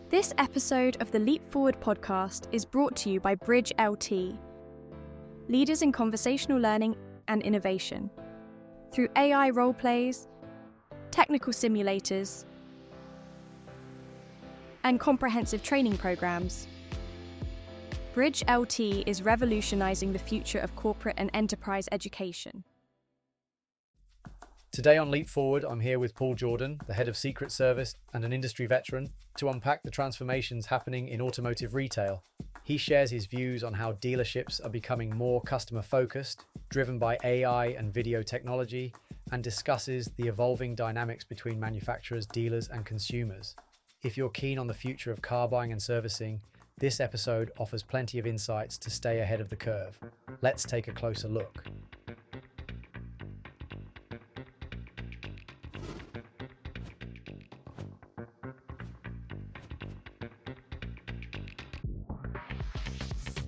This episode of the Leap Forward podcast is brought to you by Bridge LT, leaders in conversational learning and innovation. Through AI role plays, technical simulators, and comprehensive training programs, Bridge LT is revolutionizing the future of corporate and enterprise education. Today on Leap Forward, I'm here with Paul Jordan, the head of Secret Service and an industry veteran, to unpack the transformations happening in automotive retail. He shares his views on how dealerships are becoming more customer focused, driven by AI and video technology, and discusses the evolving dynamics between manufacturers, dealers, and consumers. If you're keen on the future of car buying and servicing, this episode offers plenty of insights to stay ahead of the curve. Let's take a closer look.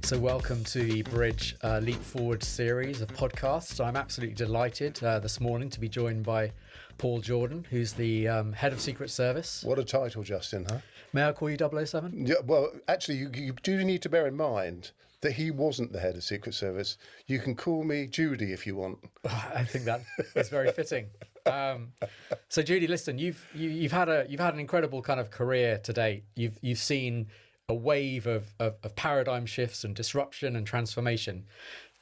So welcome to the Bridge Leap Forward series of podcasts. I'm absolutely delighted this morning to be joined by Paul Jordan, who's the head of Secret Service. What a title, Justin, huh? May I call you 007? Yeah, well, actually, you do need to bear in mind that he wasn't the head of Secret Service. You can call me Judy if you want. I think that is very fitting. So Judy, listen, you've had an incredible kind of career to date. You've seen a wave of paradigm shifts and disruption and transformation.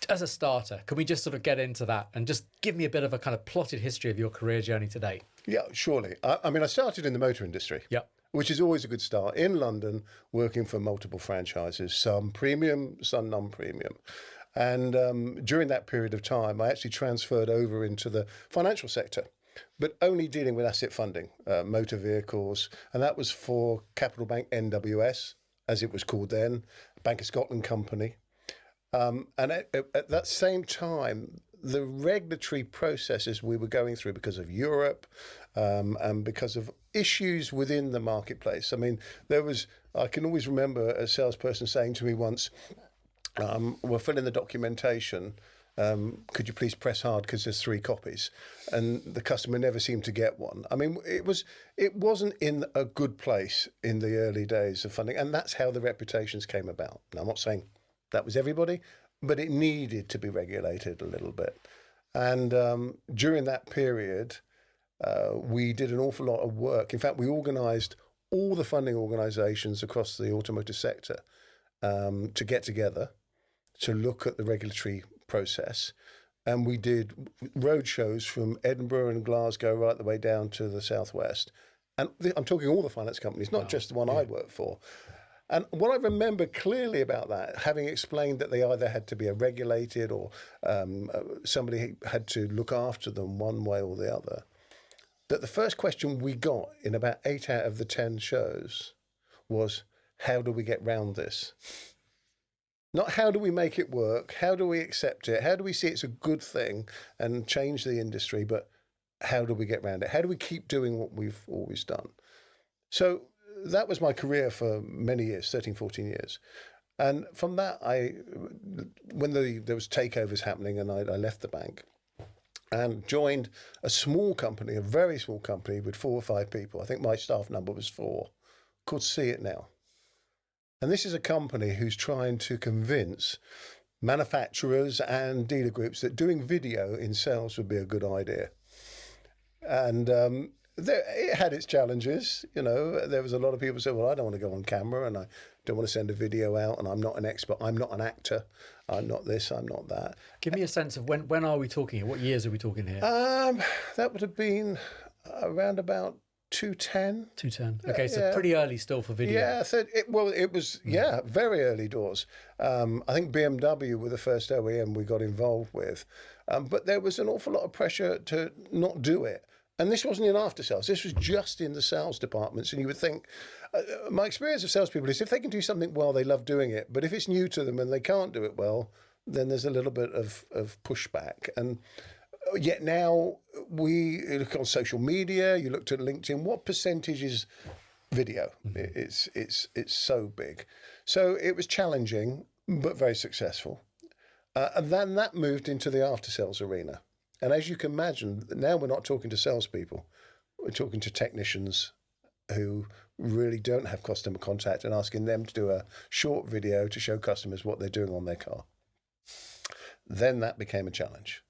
As a starter, can we just sort of get into that and just give me a bit of a kind of plotted history of your career journey to date? Yeah, surely. I mean, I started in the motor industry, which is always a good start, in London, working for multiple franchises, some premium, some non-premium. And during that period of time, I actually transferred over into the financial sector, but only dealing with asset funding, motor vehicles. And that was for Capital Bank NWS, as it was called then, Bank of Scotland company. And at that same time, the regulatory processes we were going through because of Europe and because of issues within the marketplace. I mean, I can always remember a salesperson saying to me once, we're filling the documentation, could you please press hard because there's 3 copies, and the customer never seemed to get one. I mean, it wasn't in a good place in the early days of funding, and that's how the reputations came about. Now, I'm not saying that was everybody, but it needed to be regulated a little bit. And during that period, we did an awful lot of work. In fact, we organised all the funding organisations across the automotive sector to get together to look at the regulatory process. And we did road shows from Edinburgh and Glasgow right the way down to the southwest. And I'm talking all the finance companies, not just the one I work for. And what I remember clearly about that, having explained that they either had to be regulated or somebody had to look after them one way or the other, that the first question we got in about 8 out of the 10 shows was, how do we get round this? Not how do we make it work, how do we accept it, how do we see it's a good thing and change the industry, but how do we get around it? How do we keep doing what we've always done? So that was my career for many years, 13, 14 years. And from that, when there was takeovers happening, and I left the bank and joined a small company, a very small company with 4 or 5 people. I think my staff number was 4, called See It Now. And this is a company who's trying to convince manufacturers and dealer groups that doing video in sales would be a good idea. And it had its challenges. You know, there was a lot of people who said, well, I don't want to go on camera and I don't want to send a video out and I'm not an expert, I'm not an actor, I'm not this, I'm not that. Give me a sense of when are we talking here? What years are we talking here? That would have been around about 2010. 2010. Okay, so pretty early still for video. Yeah, it was very early doors. I think BMW were the first OEM we got involved with, but there was an awful lot of pressure to not do it. And this wasn't in after sales. This was just in the sales departments. And you would think, my experience of salespeople is if they can do something well, they love doing it. But if it's new to them and they can't do it well, then there's a little bit of pushback. And yet now we look on social media, you looked at LinkedIn, what percentage is video? It's so big. So it was challenging, but very successful. And then that moved into the after sales arena. And as you can imagine, now we're not talking to salespeople, we're talking to technicians who really don't have customer contact and asking them to do a short video to show customers what they're doing on their car. Then that became a challenge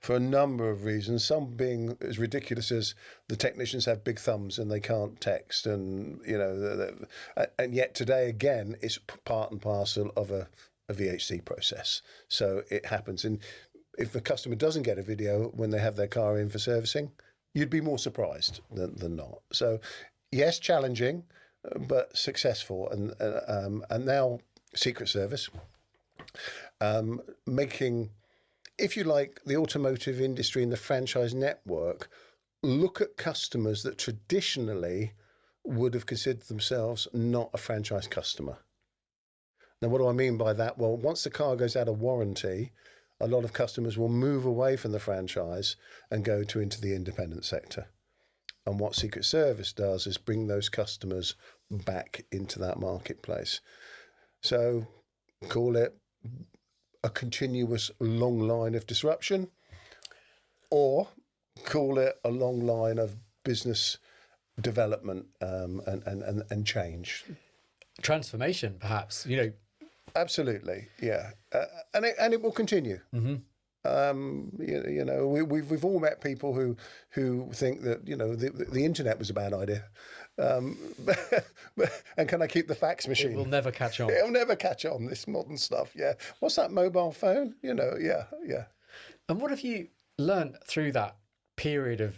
for a number of reasons, some being as ridiculous as the technicians have big thumbs and they can't text, and and yet today again it's part and parcel of a VHC process. So it happens, and if the customer doesn't get a video when they have their car in for servicing, you'd be more surprised than not. So yes, challenging, but successful, and now Secret Service making, if you like, the automotive industry and the franchise network look at customers that traditionally would have considered themselves not a franchise customer. Now, what do I mean by that? Well, once the car goes out of warranty, a lot of customers will move away from the franchise and go into the independent sector. And what Secret Service does is bring those customers back into that marketplace. So call it a continuous long line of disruption, or call it a long line of business development and change. Transformation, perhaps, Absolutely, yeah, and it will continue. Mm-hmm. We've all met people who think that the internet was a bad idea, and can I keep the fax machine? It will never catch on. It'll never catch on. This modern stuff, yeah. What's that mobile phone? Yeah. And what have you learned through that period of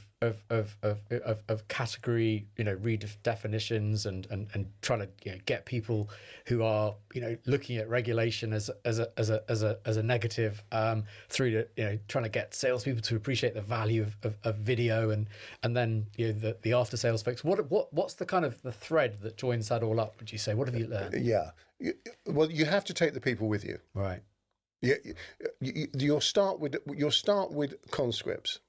category, redefinitions and trying to get people who are looking at regulation as a negative, through to trying to get salespeople to appreciate the value of video, and then the after sales folks. What's the kind of the thread that joins that all up? Would you say? What have you learned? Yeah, well, you have to take the people with you. Right. Yeah, you'll start with conscripts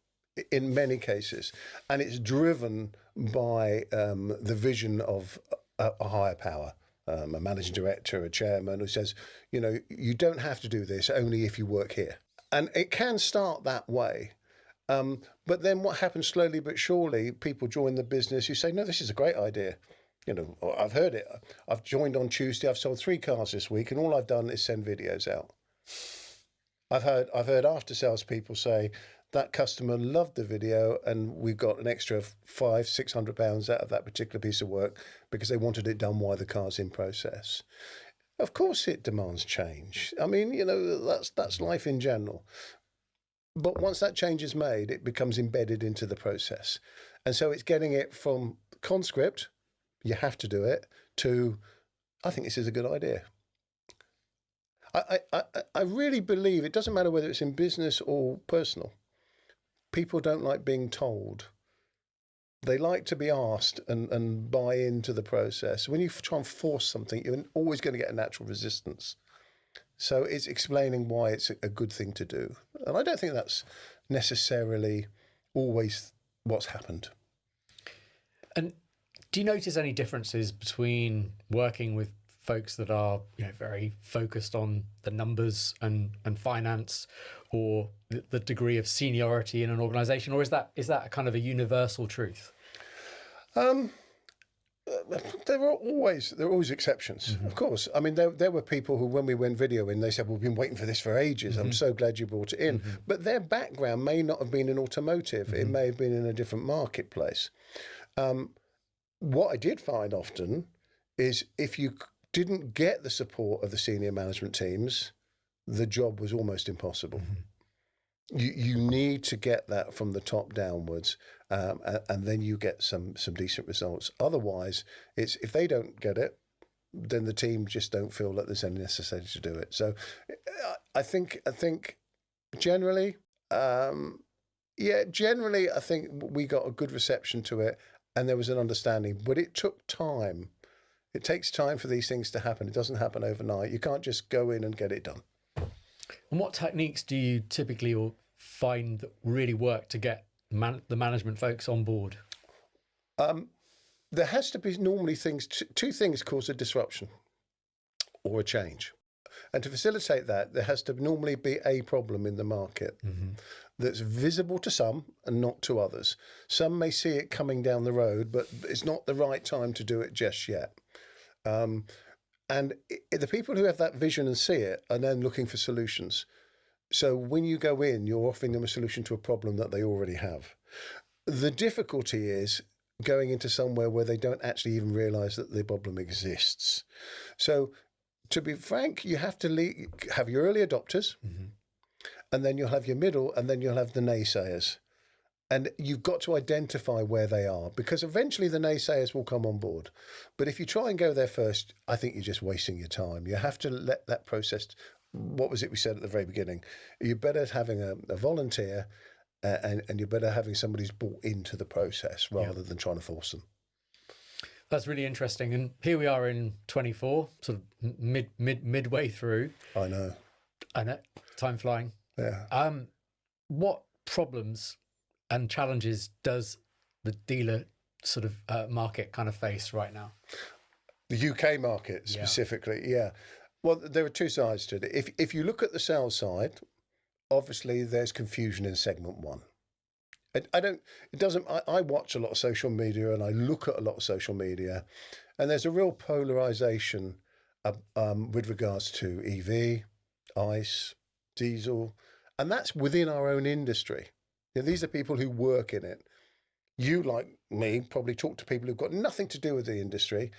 in many cases, and it's driven by the vision of a higher power, a managing director, a chairman who says, you don't have to do this, only if you work here. And it can start that way. But then what happens slowly but surely, people join the business who say, no, this is a great idea. I've heard it. I've joined on Tuesday. I've sold 3 cars this week, and all I've done is send videos out. I've heard after sales people say that customer loved the video, and we got an extra £500-600 out of that particular piece of work because they wanted it done while the car's in process. Of course, it demands change. I mean, that's life in general. But once that change is made, it becomes embedded into the process, and so it's getting it from conscript, you have to do it, to I think this is a good idea. I really believe it doesn't matter whether it's in business or personal. People don't like being told. They like to be asked and buy into the process. When you try and force something, you're always going to get a natural resistance. So it's explaining why it's a good thing to do. And I don't think that's necessarily always what's happened. And do you notice any differences between working with folks that are very focused on the numbers and finance, or the degree of seniority in an organization, or is that a kind of a universal truth? There are always exceptions, mm-hmm. Of course. I mean, there were people who, when we went video in, they said, well, we've been waiting for this for ages. Mm-hmm. I'm so glad you brought it in. Mm-hmm. But their background may not have been in automotive. Mm-hmm. It may have been in a different marketplace. What I did find often is if you didn't get the support of the senior management teams, the job was almost impossible. Mm-hmm. You need to get that from the top downwards, and then you get some decent results. Otherwise, it's if they don't get it, then the team just don't feel that there's any necessity to do it. So, I think generally, I think we got a good reception to it, and there was an understanding. But it took time. It takes time for these things to happen. It doesn't happen overnight. You can't just go in and get it done. And what techniques do you typically find that really work to get the management folks on board? There has to be normally two things cause a disruption or a change. And to facilitate that, there has to normally be a problem in the market. Mm-hmm. that's visible to some and not to others. Some may see it coming down the road, but it's not the right time to do it just yet. And the people who have that vision and see it are then looking for solutions. So when you go in, you're offering them a solution to a problem that they already have. The difficulty is going into somewhere where they don't actually even realize that the problem exists. So to be frank, you have to have your early adopters, and then you'll have your middle, and then you'll have the naysayers. And you've got to identify where they are, because eventually the naysayers will come on board. But if you try and go there first, I think you're just wasting your time. You have to let that process. What was it we said at the very beginning? You're better having a volunteer, and you're better having somebody who's bought into the process rather than trying to force them. That's really interesting. And here we are in 24, sort of midway through. I know. Time flying. Yeah. What problems and challenges does the dealer sort of market kind of face right now? The UK market specifically, yeah. Well, there are two sides to it. If you look at the sales side, obviously there's confusion in segment one. I watch a lot of social media and I look at a lot of social media, and there's a real polarization with regards to EV, ICE, diesel, and that's within our own industry. These are people who work in it. You, like me, probably talk to people who've got nothing to do with the industry,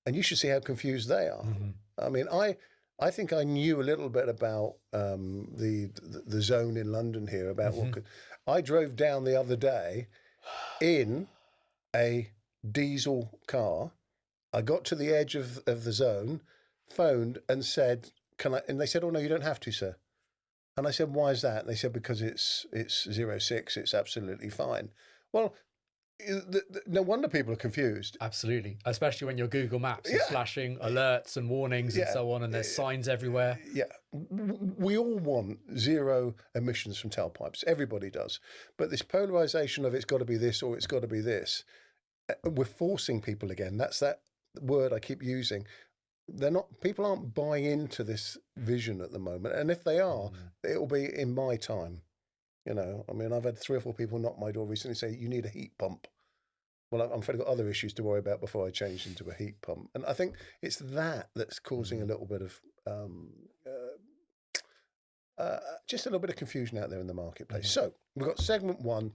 and you should see how confused they are. I mean, I think I knew a little bit about the zone in London here about I drove down the other day in a diesel car. I got to the edge of the zone, phoned and said, "Can I?" And they said, "Oh no, you don't have to, sir." And I said, "Why is that?" And they said, "Because it's 06, it's absolutely fine." Well, no wonder people are confused. Absolutely, especially when your Google Maps is flashing alerts and warnings and so on, and there's signs everywhere. Yeah, we all want zero emissions from tailpipes. Everybody does. But this polarization of it's got to be this or it's got to be this, we're forcing people again. That's that word I keep using. People aren't buying into this vision at the moment. And if they are, it'll be in my time. I mean, I've had 3 or 4 people knock my door recently say, "You need a heat pump." Well, I'm afraid I've got other issues to worry about before I change into a heat pump. And I think it's that's causing a little bit of, just a little bit of confusion out there in the marketplace. So we've got segment one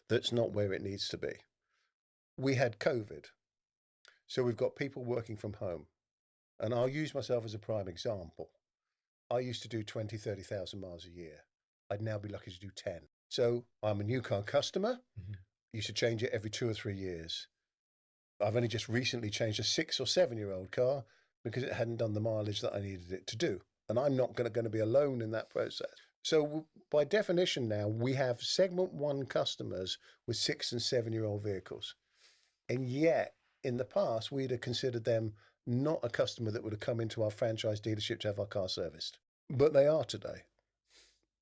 that's not where it needs to be. We had COVID. So we've got people working from home. And I'll use myself as a prime example. I used to do 20, 30,000 miles a year. I'd now be lucky to do 10. So I'm a new car customer. You should change it every 2 or 3 years. I've only just recently changed a 6 or 7-year-old car because it hadn't done the mileage that I needed it to do. And I'm not going to be alone in that process. So by definition now, we have segment one customers with 6 and 7-year-old vehicles. And yet in the past, we'd have considered them not a customer that would have come into our franchise dealership to have our car serviced. But they are today.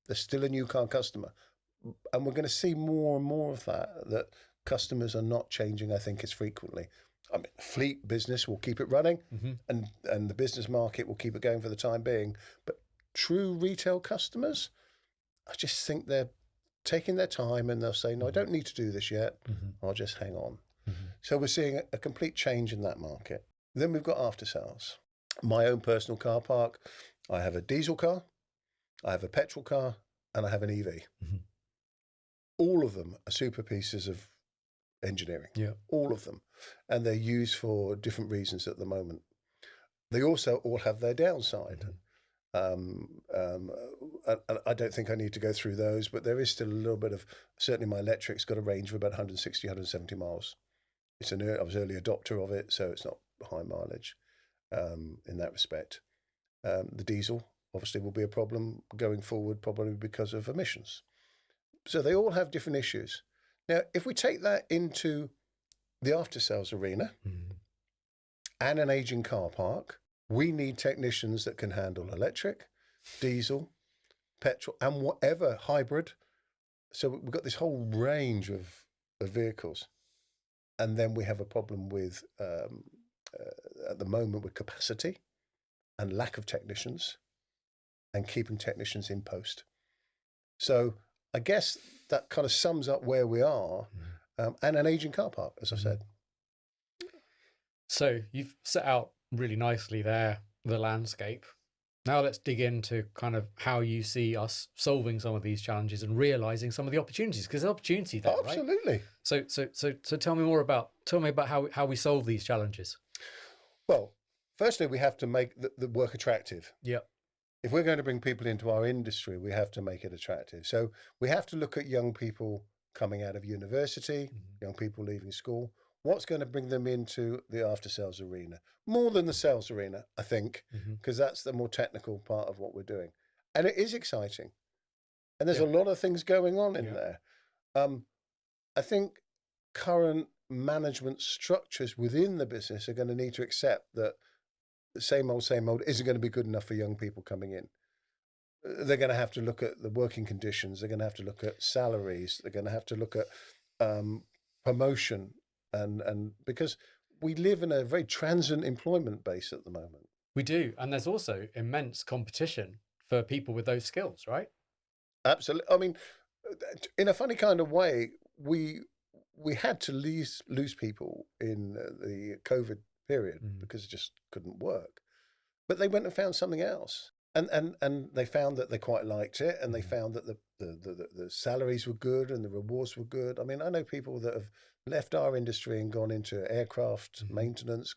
They're still a new car customer. And we're going to see more and more of that customers are not changing, I think, as frequently. I mean, fleet business will keep it running and the business market will keep it going for the time being. But true retail customers, I just think they're taking their time and they'll say, "No, I don't need to do this yet. I'll just hang on." So we're seeing a complete change in that market. Then we've got after sales. My own personal car park, I have a diesel car, I have a petrol car, and I have an EV. All of them are super pieces of engineering. Yeah. All of them. And they're used for different reasons at the moment. They also all have their downside. I don't think I need to go through those, but there is still a little bit of, certainly my electric's got a range of about 160, 170 miles. I was an early adopter of it, so it's not high mileage in that respect. The diesel obviously will be a problem going forward, probably because of emissions. So they all have different issues. Now, if we take that into the after-sales arena and an aging car park, we need technicians that can handle electric, diesel, petrol, and whatever hybrid. So we've got this whole range of vehicles. And then we have a problem with, at the moment, with capacity and lack of technicians and keeping technicians in post. So I guess that kind of sums up where we are, and an aging car park, as I said. So you've set out really nicely there, the landscape. Now let's dig into kind of how you see us solving some of these challenges and realizing some of the opportunities, because there's opportunity there, right? Absolutely. So tell me about how we solve these challenges. Well, firstly, we have to make the work attractive. Yeah. If we're going to bring people into our industry, we have to make it attractive. So we have to look at young people coming out of university, young people leaving school. What's going to bring them into the after-sales arena? More than the sales arena, I think, because that's the more technical part of what we're doing. And it is exciting. And there's a lot of things going on in there. I think current management structures within the business are going to need to accept that the same old isn't going to be good enough for young people coming in. They're going to have to look at the working conditions. They're going to have to look at salaries. They're going to have to look at promotion. And because we live in a very transient employment base at the moment. We do. And there's also immense competition for people with those skills, right? Absolutely. I mean, in a funny kind of way, we had to lose people in the COVID period because it just couldn't work. But they went and found something else. And they found that they quite liked it, and they found that the salaries were good and the rewards were good. I mean, I know people that have left our industry and gone into aircraft maintenance,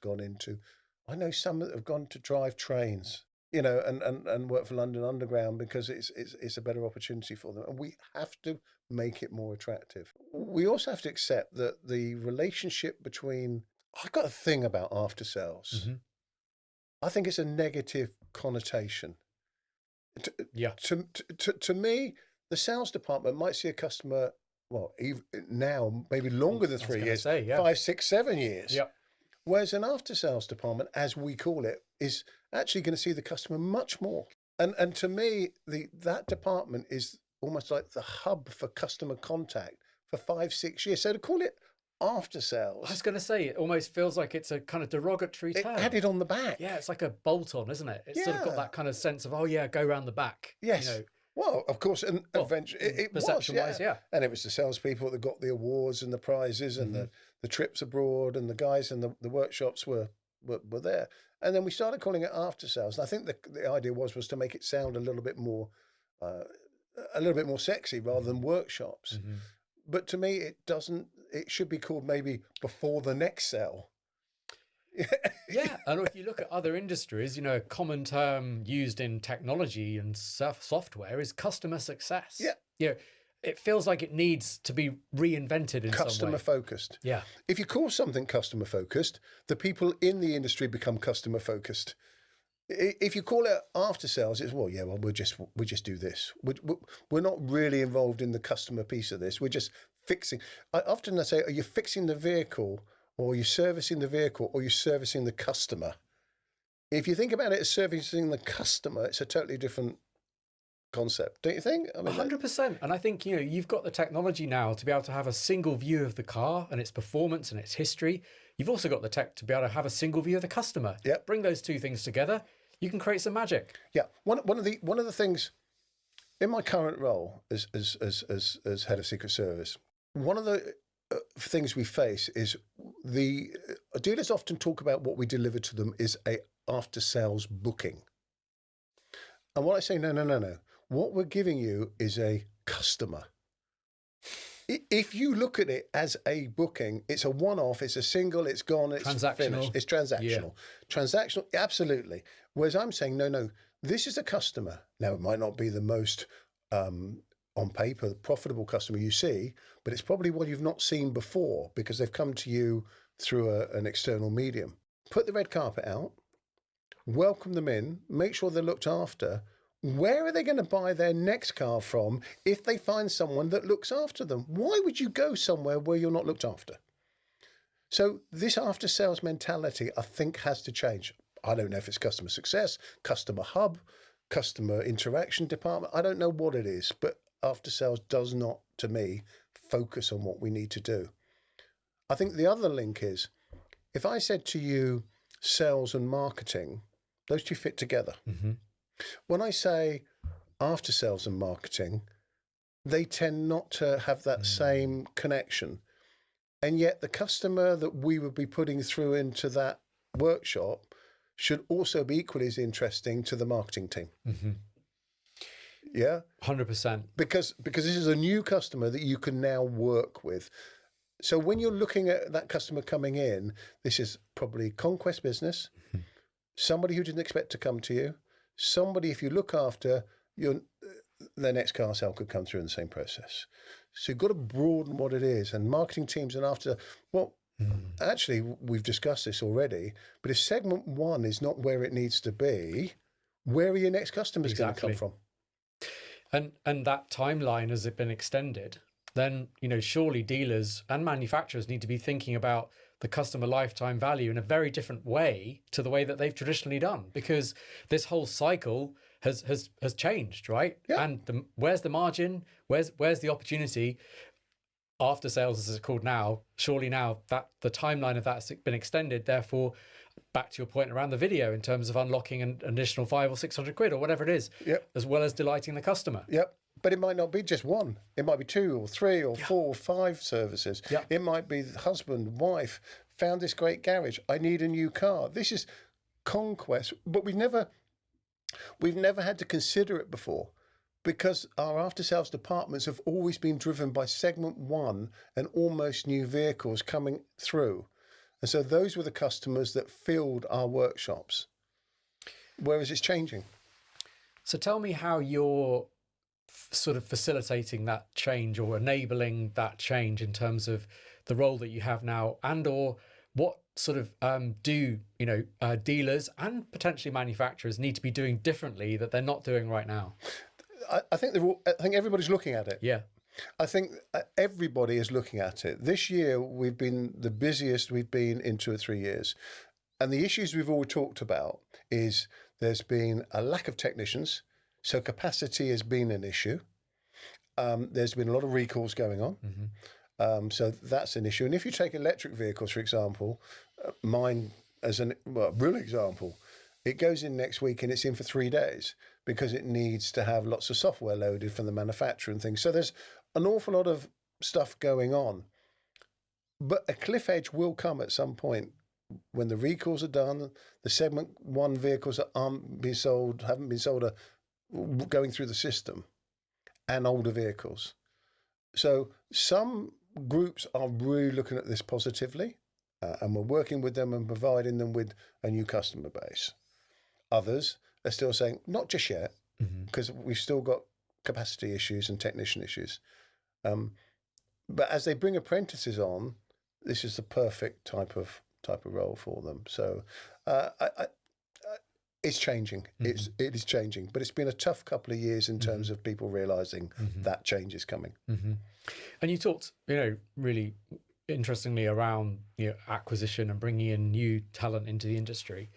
I know some that have gone to drive trains, you know, and work for London Underground because it's a better opportunity for them. And we have to make it more attractive. We also have to accept that the relationship between, I've got a thing about after sales. I think it's a negative connotation. To me, the sales department might see a customer, well, even now, maybe longer than 3 years, 5, 6, 7 years. Whereas an after sales department, as we call it, is actually going to see the customer much more. And to me, that department is almost like the hub for customer contact for 5, 6 years. So to call it after sales, I was going to say, it almost feels like it's a kind of derogatory term. Added on the back. Yeah, it's like a bolt-on, isn't it? It's sort of got that kind of sense of, oh yeah, go round the back. Yes. You know. Well, of course, and eventually it was, perception-wise, yeah. And it was the salespeople that got the awards and the prizes and the trips abroad, and the guys in the workshops were there. And then we started calling it after sales. And I think the idea was to make it sound a little bit more sexy rather than workshops. But to me, it doesn't. It should be called maybe before the next sale. Yeah, and if you look at other industries, you know, a common term used in technology and software is customer success. Yeah. You know, it feels like it needs to be reinvented in some way. Customer focused. Yeah. If you call something customer focused, the people in the industry become customer focused. If you call it after sales, it's we just do this. We're not really involved in the customer piece of this. We're just fixing. I often say, are you fixing the vehicle, or are you servicing the vehicle, or are you servicing the customer? If you think about it as servicing the customer, it's a totally different concept, don't you think? I mean, 100%. And I think, you know, you've got the technology now to be able to have a single view of the car and its performance and its history. You've also got the tech to be able to have a single view of the customer. Yep. Bring those two things together, you can create some magic. Yeah. One of the things in my current role as head of Secret Service, one of the things we face is the dealers often talk about what we deliver to them is a after sales booking. And what I say, no. What we're giving you is a customer. If you look at it as a booking, it's a one-off, it's a single, it's gone, it's finished. It's transactional. Yeah. Transactional, absolutely. Whereas I'm saying, no, this is a customer. Now, it might not be the most, on paper, profitable customer you see, but it's probably one you've not seen before because they've come to you through an external medium. Put the red carpet out, welcome them in, make sure they're looked after. Where are they going to buy their next car from if they find someone that looks after them? Why would you go somewhere where you're not looked after? So this after sales mentality, I think, has to change. I don't know if it's customer success, customer hub, customer interaction department. I don't know what it is, but after sales does not, to me, focus on what we need to do. I think the other link is, if I said to you sales and marketing, those two fit together. When I say after sales and marketing, they tend not to have that same connection. And yet the customer that we would be putting through into that workshop should also be equally as interesting to the marketing team. Yeah, 100%. Because this is a new customer that you can now work with. So when you're looking at that customer coming in, this is probably conquest business, somebody who didn't expect to come to you, somebody, if you look after, their next car sale could come through in the same process. So you've got to broaden what it is. And marketing teams, and after, well, actually, we've discussed this already, but if segment 1 is not where it needs to be, where are your next customers going to come from? And that timeline, has it been extended, then, surely dealers and manufacturers need to be thinking about the customer lifetime value in a very different way to the way that they've traditionally done, because this whole cycle has changed, right? Yeah. And where's the margin? Where's the opportunity? After sales, as it's called now, surely now that the timeline of that's been extended, therefore, back to your point around the video in terms of unlocking an additional 500 or 600 quid or whatever it is, as well as delighting the customer. Yep. But it might not be just one. It might be 2 or 3 or 4 or 5 services. It might be husband, wife, found this great garage. I need a new car. This is conquest, but we've never had to consider it before, because our after-sales departments have always been driven by segment 1 and almost new vehicles coming through. And so those were the customers that filled our workshops, whereas it's changing. So tell me how you're sort of facilitating that change or enabling that change in terms of the role that you have now, and or what sort of dealers and potentially manufacturers need to be doing differently that they're not doing right now? I think everybody's looking at it. Yeah. I think everybody is looking at it. This year, we've been the busiest we've been in 2 or 3 years. And the issues we've all talked about is there's been a lack of technicians. So capacity has been an issue. There's been a lot of recalls going on. So that's an issue. And if you take electric vehicles, for example, mine as a real example, it goes in next week and it's in for 3 days because it needs to have lots of software loaded from the manufacturer and things. So there's an awful lot of stuff going on. But a cliff edge will come at some point when the recalls are done, the segment 1 vehicles that haven't been sold are going through the system, and older vehicles. So some groups are really looking at this positively, and we're working with them and providing them with a new customer base. Others are still saying, not just yet, because we've still got capacity issues and technician issues. But as they bring apprentices on, this is the perfect type of role for them. So it's changing. It is changing, but it's been a tough couple of years in terms of people realizing that change is coming. And you talked, really interestingly around acquisition and bringing in new talent into the industry.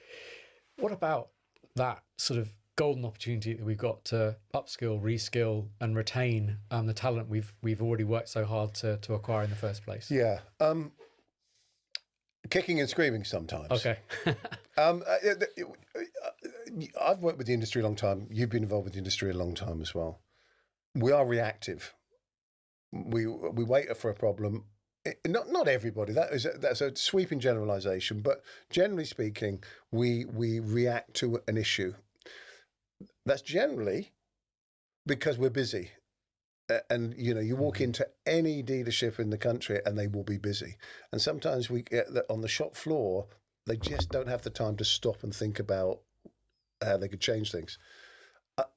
What about that sort of golden opportunity that we've got to upskill, reskill, and retain the talent we've already worked so hard to acquire in the first place? Yeah. Kicking and screaming sometimes. Okay. I've worked with the industry a long time. You've been involved with the industry a long time as well. We are reactive. We wait for a problem. Not everybody. That's a sweeping generalisation. But generally speaking, we react to an issue. That's generally because we're busy. And you walk into any dealership in the country and they will be busy. And sometimes we get that on the shop floor, they just don't have the time to stop and think about how they could change things.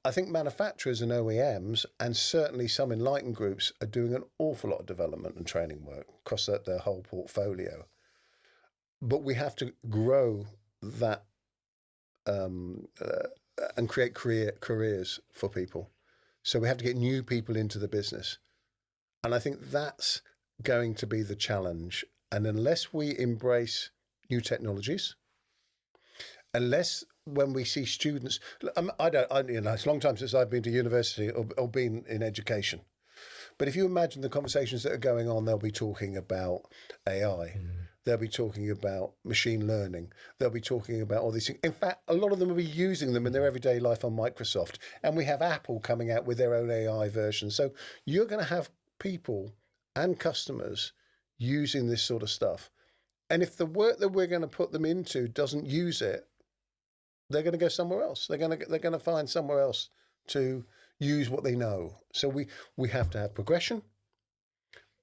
I think manufacturers and OEMs, and certainly some enlightened groups, are doing an awful lot of development and training work across their whole portfolio. But we have to grow that and create careers for people. So we have to get new people into the business. And I think that's going to be the challenge. And unless we embrace new technologies, unless when we see students, it's a long time since I've been to university or been in education. But if you imagine the conversations that are going on, they'll be talking about AI. They'll be talking about machine learning. They'll be talking about all these things. In fact, a lot of them will be using them in their everyday life on Microsoft. And we have Apple coming out with their own AI version. So you're going to have people and customers using this sort of stuff. And if the work that we're going to put them into doesn't use it, they're going to go somewhere else. They're going to find somewhere else to use what they know. So we have to have progression,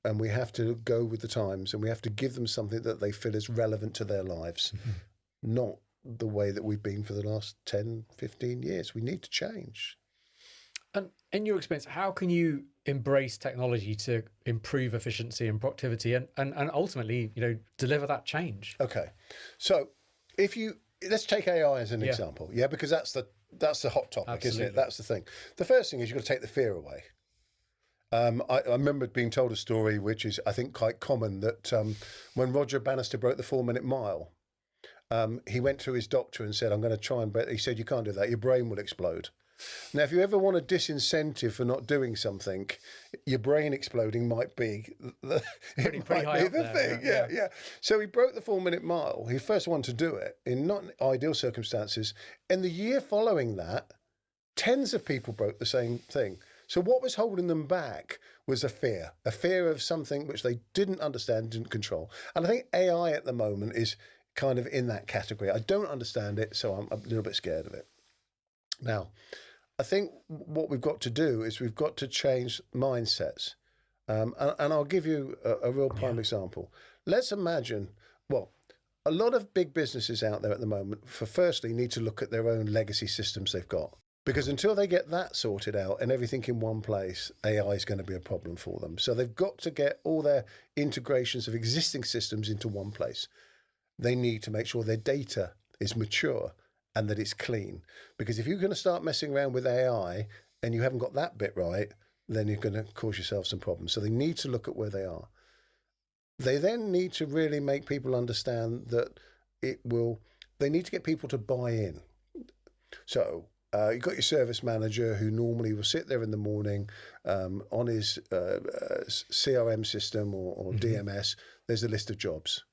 and we have to go with the times, and we have to give them something that they feel is relevant to their lives, not the way that we've been for the last 10, 15 years. We need to change. And in your experience, how can you embrace technology to improve efficiency and productivity and ultimately, deliver that change? Okay. So let's take AI as an example. Yeah, because that's the hot topic, Absolutely. isn't it? That's the thing. The first thing is you've got to take the fear away. I remember being told a story, which is, I think, quite common, that when Roger Bannister broke the 4-minute mile, he went to his doctor and said, I'm going to try and break. He said, you can't do that. Your brain will explode. Now, if you ever want a disincentive for not doing something, your brain exploding might be pretty high up there, thing. Yeah. So he broke the 4-minute mile. He first one to do it in not ideal circumstances. In the year following that, tens of people broke the same thing. So what was holding them back was a fear of something which they didn't understand, didn't control. And I think AI at the moment is kind of in that category. I don't understand it, so I'm a little bit scared of it. Now, I think what we've got to do is we've got to change mindsets. And I'll give you a real prime example. Let's imagine, a lot of big businesses out there at the moment, firstly, need to look at their own legacy systems they've got. Because until they get that sorted out and everything in one place, AI is going to be a problem for them. So they've got to get all their integrations of existing systems into one place. They need to make sure their data is mature and that it's clean. Because if you're going to start messing around with AI and you haven't got that bit right, then you're going to cause yourself some problems. So they need to look at where they are. They then need to really make people understand that they need to get people to buy in. So you've got your service manager who normally will sit there in the morning on his CRM system or DMS. There's a list of jobs.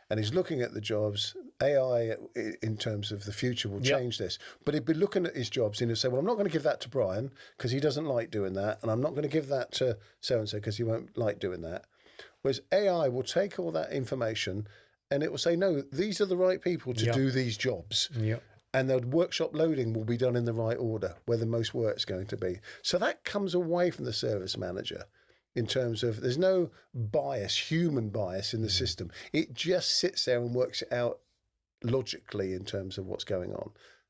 And he's looking at the jobs. AI, in terms of the future, will change this. But he'd be looking at his jobs and he'll say, well, I'm not going to give that to Brian because he doesn't like doing that. And I'm not going to give that to so-and-so because he won't like doing that. Whereas AI will take all that information and it will say, no, these are the right people to do these jobs. And the workshop loading will be done in the right order, where the most work's going to be. So that comes away from the service manager in terms of there's no bias, human bias in the system. It just sits there and works it out logically in terms of what's going on.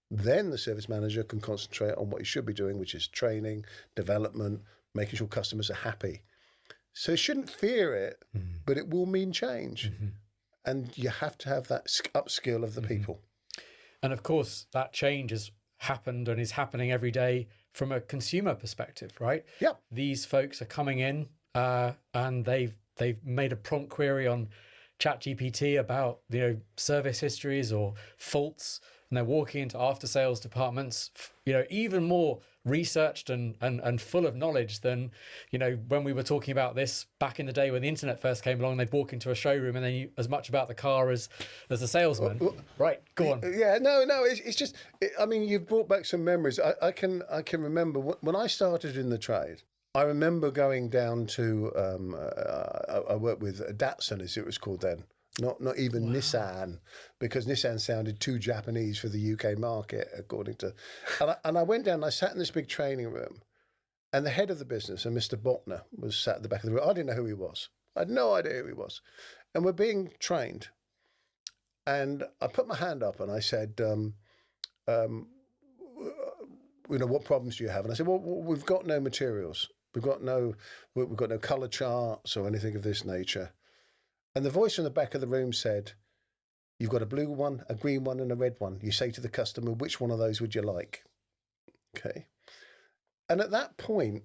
Then the service manager can concentrate on what he should be doing, which is training, development, making sure customers are happy. So you shouldn't fear it, but it will mean change. And you have to have that upskill of the people. And of course, that change has happened and is happening every day from a consumer perspective, right? Yeah. These folks are coming in and they've made a prompt query on ChatGPT about service histories or faults, and they're walking into after sales departments, even more researched and full of knowledge than when we were talking about this back in the day when the internet first came along. They'd walk into a showroom and they knew as much about the car as the salesman. Right, go on. Yeah, no, it's just, I mean, you've brought back some memories. I can remember when I started in the trade. I remember going down to I worked with Datsun, as it was called then. Not even Nissan, because Nissan sounded too Japanese for the UK market, according to. And I went down and I sat in this big training room, and the head of the business, and Mr. Botner, was sat at the back of the room. I didn't know who he was. I had no idea who he was. And we're being trained. And I put my hand up and I said, what problems do you have? And I said, well, we've got no materials. We've got no colour charts or anything of this nature. And the voice from the back of the room said, you've got a blue one, a green one and a red one. You say to the customer, which one of those would you like? Okay. And at that point,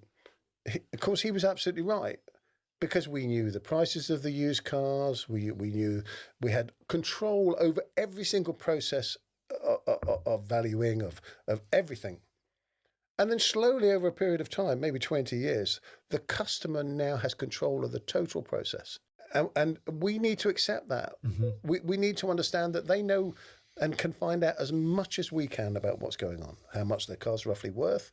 of course, he was absolutely right, because we knew the prices of the used cars. We knew we had control over every single process of valuing, of everything. And then slowly over a period of time, maybe 20 years, the customer now has control of the total process. And we need to accept that. We need to understand that they know and can find out as much as we can about what's going on, how much their car's roughly worth.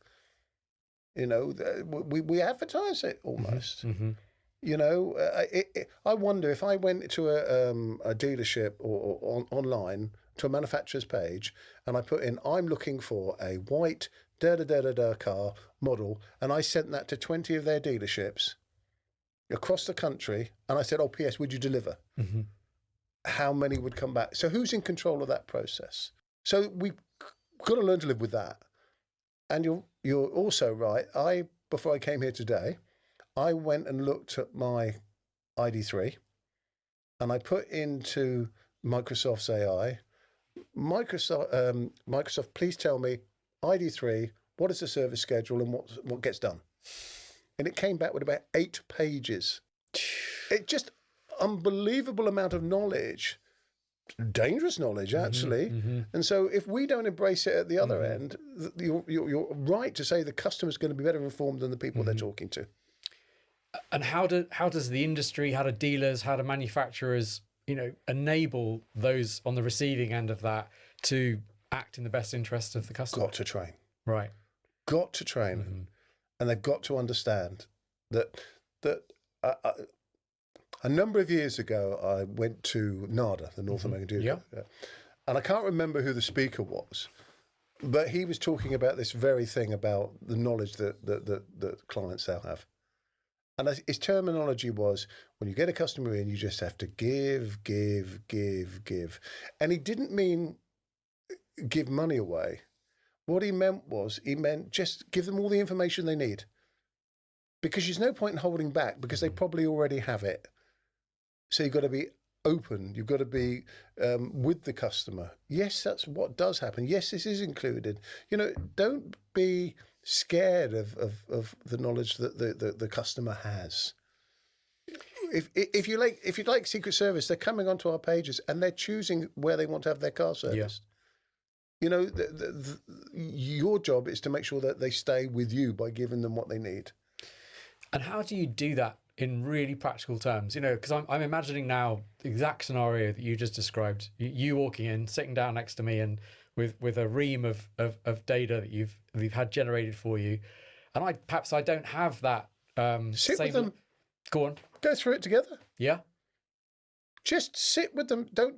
You know, we advertise it almost. You know, I wonder if I went to a dealership or online to a manufacturer's page and I put in, I'm looking for a white da-da-da-da-da car model, and I sent that to 20 of their dealerships across the country, and I said, oh, P.S., would you deliver? How many would come back? So who's in control of that process? So we've got to learn to live with that. And you're also right. Before I came here today, I went and looked at my ID3, and I put into Microsoft's AI, Microsoft, please tell me, ID3, what is the service schedule and what gets done? And it came back with about 8 pages. It just unbelievable amount of knowledge, dangerous knowledge, actually. And so if we don't embrace it at the other end, you're right to say the customer's going to be better informed than the people they're talking to. And how does the industry, how do dealers, how do manufacturers, you know, enable those on the receiving end of that to act in the best interest of the customer? Got to train. Right. Got to train. And they've got to understand that a number of years ago, I went to NADA, the North American dealer, and I can't remember who the speaker was, but he was talking about this very thing about the knowledge that clients now have. And his terminology was, when you get a customer in, you just have to give. And he didn't mean give money away. What he meant just give them all the information they need. Because there's no point in holding back, because they probably already have it. So you've got to be open. You've got to be with the customer. Yes, that's what does happen. Yes, this is included. You know, don't be scared of the knowledge that the customer has. If you like Secret Service, they're coming onto our pages and they're choosing where they want to have their car serviced. You know, your job is to make sure that they stay with you by giving them what they need. And how do you do that in really practical terms? You know, because I'm imagining now the exact scenario that you just described. You walking in, sitting down next to me, and with a ream of data that you've had generated for you, and I don't have that. Sit with them. Go on. Go through it together. Yeah. Just sit with them. Don't.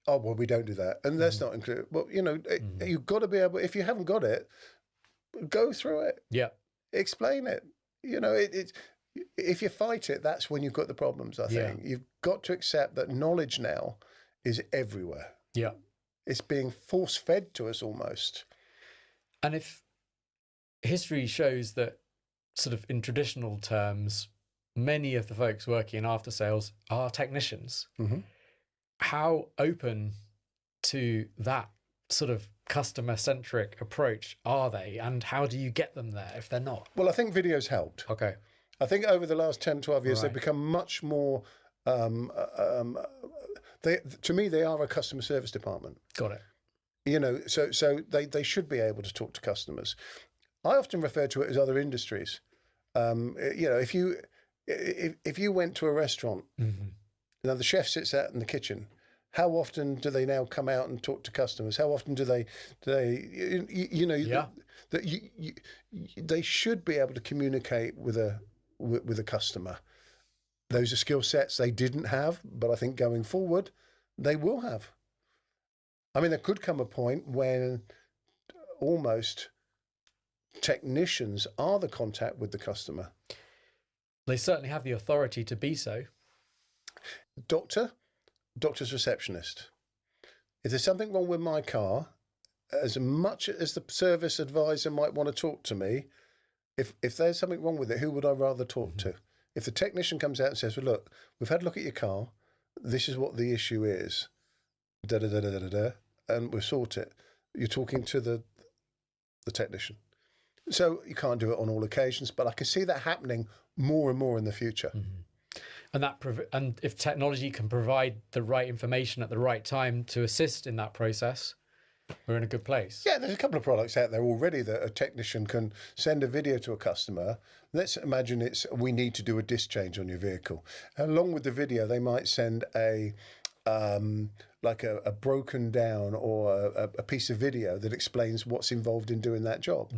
Oh well, we don't do that, and that's not included. Well, you know, you've got to be able. If you haven't got it, go through it. Yeah. Explain it. You know, if you fight it, that's when you've got the problems. I think you've got to accept that knowledge now is everywhere. Yeah. It's being force-fed to us almost. And if history shows that, sort of in traditional terms, many of the folks working in after sales are technicians, how open to that sort of customer-centric approach are they? And how do you get them there if they're not? Well, I think video's helped. Okay. I think over the last 10, 12 years, they've become much more... to me, they are a customer service department. Got it. You know, so they should be able to talk to customers. I often refer to it as other industries. You know, if you went to a restaurant, now the chef sits out in the kitchen. How often do they now come out and talk to customers? How often do they you know, they should be able to communicate with a customer. Those are skill sets they didn't have, but I think going forward, they will have. I mean, there could come a point when almost technicians are the contact with the customer. They certainly have the authority to be so. Doctor's receptionist. If there's something wrong with my car, as much as the service advisor might want to talk to me, if there's something wrong with it, who would I rather talk to? If the technician comes out and says, well, look, we've had a look at your car, this is what the issue is, and we'll sort it. You're talking to the technician. So you can't do it on all occasions, but I can see that happening more and more in the future. And if technology can provide the right information at the right time to assist in that process, we're in a good place. Yeah, there's a couple of products out there already that a technician can send a video to a customer. Let's imagine we need to do a disc change on your vehicle. Along with the video, they might send a broken down or a piece of video that explains what's involved in doing that job.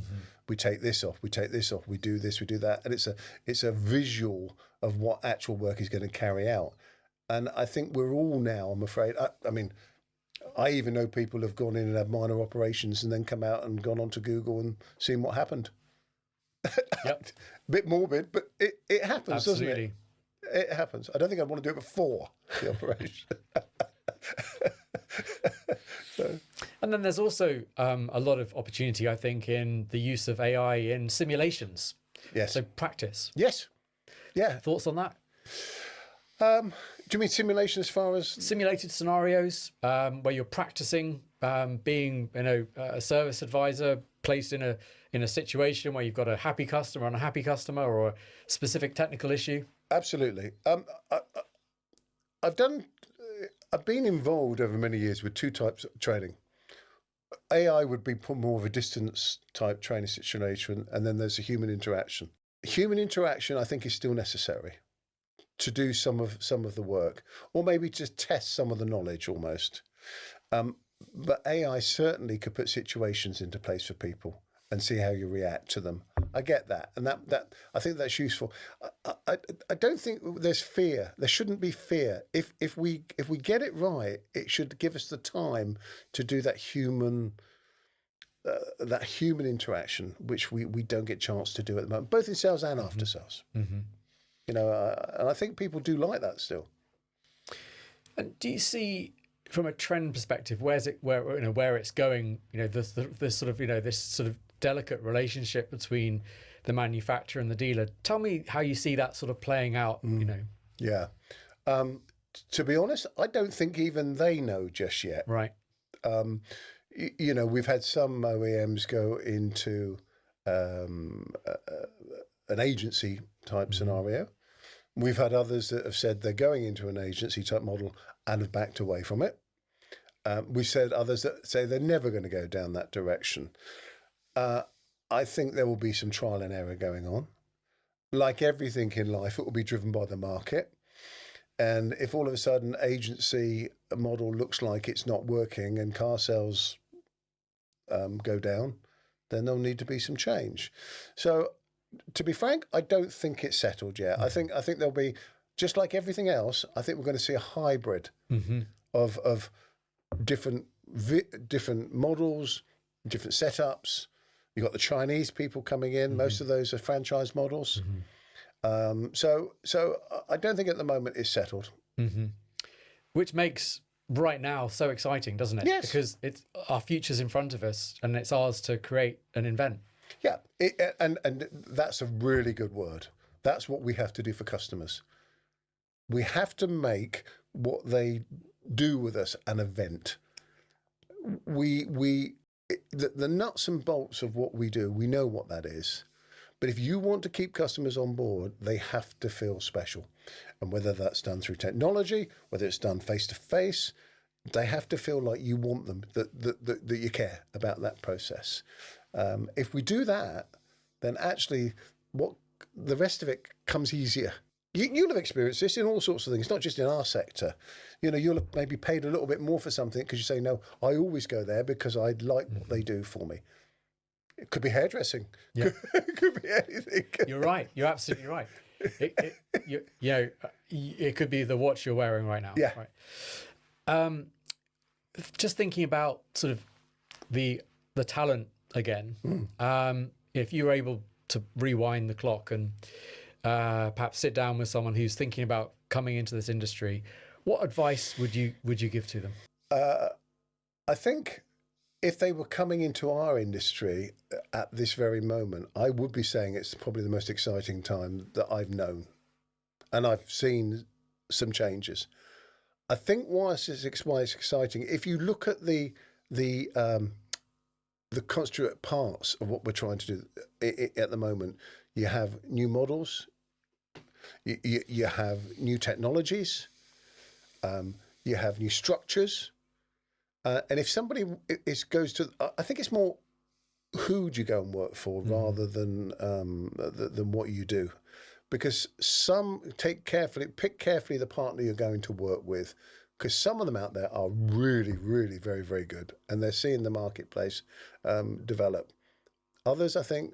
We take this off, we take this off, we do this, we do that, and it's a visual of what actual work is going to carry out. And I think we're all now, I'm afraid, I mean, I even know people have gone in and had minor operations and then come out and gone onto Google and seen what happened. Yep. Bit morbid, but it happens, Absolutely. doesn't it? It happens. I don't think I'd want to do it before the operation. And then there's also a lot of opportunity, I think, in the use of AI in simulations. Yes. So practice. Yes. Yeah. Thoughts on that? Do you mean simulation as far as Simulated scenarios where you're practicing being, a service advisor placed in a situation where you've got a happy customer, unhappy customer, or a specific technical issue? Absolutely. I've been involved over many years with two types of training. AI would be more of a distance type training situation, and then there's a human interaction. Human interaction, I think, is still necessary to do some of the work, or maybe just test some of the knowledge almost. But AI certainly could put situations into place for people and see how you react to them. I get that, and that I think that's useful. I don't think there's fear. There shouldn't be fear. If we get it right, it should give us the time to do that human interaction, which we don't get a chance to do at the moment, both in sales and after sales. Mm-hmm. And I think people do like that still. And do you see, from a trend perspective, where it's going? This sort of delicate relationship between the manufacturer and the dealer. Tell me how you see that sort of playing out. Yeah. To be honest, I don't think even they know just yet. Right. We've had some OEMs go into an agency type scenario. We've had others that have said they're going into an agency type model and have backed away from it. We've said others that say they're never going to go down that direction. I think there will be some trial and error going on. Like everything in life, it will be driven by the market. And if all of a sudden agency model looks like it's not working and car sales go down, then there'll need to be some change. So, to be frank, I don't think it's settled yet. I think there'll be, just like everything else, I think we're going to see a hybrid of different models, different setups. You've got the Chinese people coming in. Most of those are franchise models. So I don't think at the moment it's settled. Which makes right now so exciting, doesn't it? Yes. Because it's our future's in front of us and it's ours to create and invent. Yeah, and that's a really good word. That's what we have to do for customers. We have to make what they do with us an event. The nuts and bolts of what we do, we know what that is. But if you want to keep customers on board, they have to feel special. And whether that's done through technology, whether it's done face-to-face, they have to feel like you want them, that you care about that process. If we do that, then actually the rest of it comes easier. You'll have experienced this in all sorts of things, not just in our sector. You'll have maybe paid a little bit more for something because you say, no, I always go there because I like what they do for me. It could be hairdressing. Yeah. It could be anything. You're right. You're absolutely right. It could be the watch you're wearing right now. Yeah. Right. Just thinking about sort of the talent again. If you were able to rewind the clock and perhaps sit down with someone who's thinking about coming into this industry, what advice would you give to them? I think if they were coming into our industry at this very moment, I would be saying it's probably the most exciting time that I've known. And I've seen some changes. I think why it's exciting, if you look at the constituent parts of what we're trying to do at the moment, you have new models, you have new technologies, you have new structures, And if somebody goes to, I think it's more who do you go and work for rather than what you do, because pick carefully the partner you're going to work with, because some of them out there are really, really very, very good, and they're seeing the marketplace develop. Others, I think,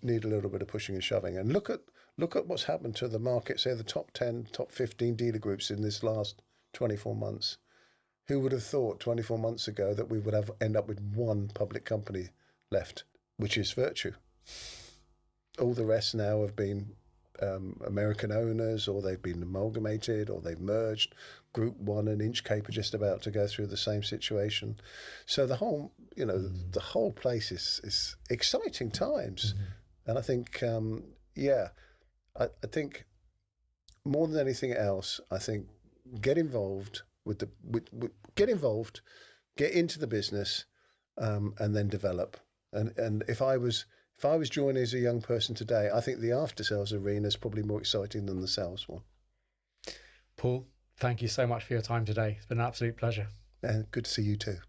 need a little bit of pushing and shoving. And look at what's happened to the market, say the top 10, top 15 dealer groups in this last 24 months. Who would have thought 24 months ago that we would end up with one public company left, which is Virtue? All the rest now have been American owners, or they've been amalgamated, or they've merged. Group One and Inchcape are just about to go through the same situation. So the whole, the whole place is exciting times. And I think, I think more than anything else, I think get involved get into the business, and then develop. And if I was joining as a young person today, I think the after sales arena is probably more exciting than the sales one. Paul, thank you so much for your time today. It's been an absolute pleasure. And good to see you too.